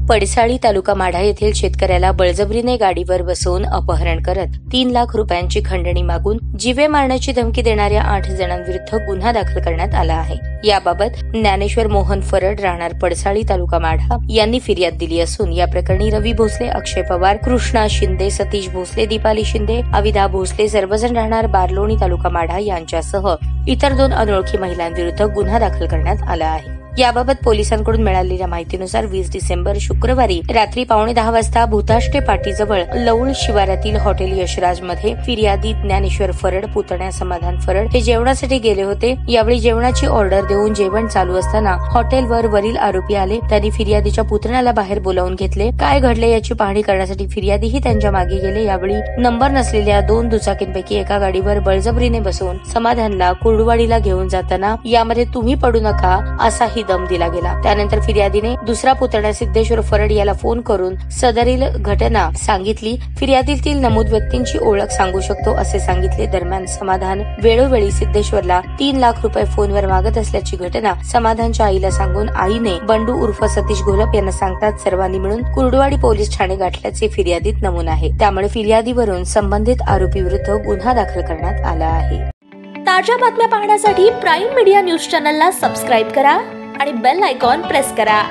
पडसाळी तालुका माढा येथील शेतकऱ्याला बळजबरीने गाडीवर बसवून अपहरण करत 3 लाख रुपयांची खंडणी मागून जीवे मारण्याची धमकी देणाऱ्या 8 जणांविरुद्ध गुन्हा दाखल करण्यात आला आहे। याबाबत ज्ञानेश्वर मोहन फरड राहणार पडसाळी तालुका माढा यांनी फिर्याद दिली असून या प्रकरणी रवी भोसले, अक्षय पवार, कृष्णा शिंदे, सतीश भोसले, दीपाली शिंदे, अविदा भोसले सर्वजण राहणार बारलोणी तालुका माढा यांच्यासह इतर 2 अनोळखी महिलांविरुद्ध गुन्हा दाखल करण्यात आला आहे। याबाबत पोलिसांकडून मिळालेल्या माहितीनुसार 20 डिसेंबर शुक्रवारी रात्री 9:15 वाजता भूताष्टे पाटीजवळ लौळ शिवारातील हॉटेल यशराज मध्ये फिर्यादी ज्ञानेश्वर फरड, पुतण्या समाधान फरड हे जेवणासाठी गेले होते। यावेळी जेवणाची ऑर्डर देऊन जेवण चालू असताना हॉटेलवर वरील आरोपी आले। त्यांनी फिर्यादीच्या पुतण्याला बाहेर बोलावून घेतले। काय घडले याची पाहणी करण्यासाठी फिर्यादीही त्यांच्या मागे गेले। यावेळी नंबर नसलेल्या 2 दुचाकींपैकी एका गाडीवर बळजबरीने बसवून समाधानला कुर्डुवाडीला घेऊन जाताना यामध्ये तुम्ही पडू नका असाही दम दिला गेला। त्यानंतर फिर्यादीने दुसरा पुतण्या सिद्धेश्वर फरड याला फोन करून सदरील घटना सांगितली। फिर्यादीतील नमूद व्यक्तींची ओळख सांगू शकतो असे सांगितले। दरम्यान समाधान वेळोवेळी सिद्धेश्वरला 3 लाख रुपये फोनवर मागत असल्याची घटना समाधानच्या आईला सांगून आईने बंडू उर्फ सतीश घोलप यांना सांगतात सर्वांनी मिळून कुर्डुवाडी पोलीस ठाणे गाठल्याचे फिर्यादीत नमूद आहे। त्यामुळे फिर्यादीवरून संबंधित आरोपी विरुद्ध गुन्हा दाखल करण्यात आला आहे। ताज्या बातम्या पाहण्यासाठी प्राईम मीडिया न्यूज चॅनलला सबस्क्राईब करा आणि बेल आयकॉन प्रेस करा।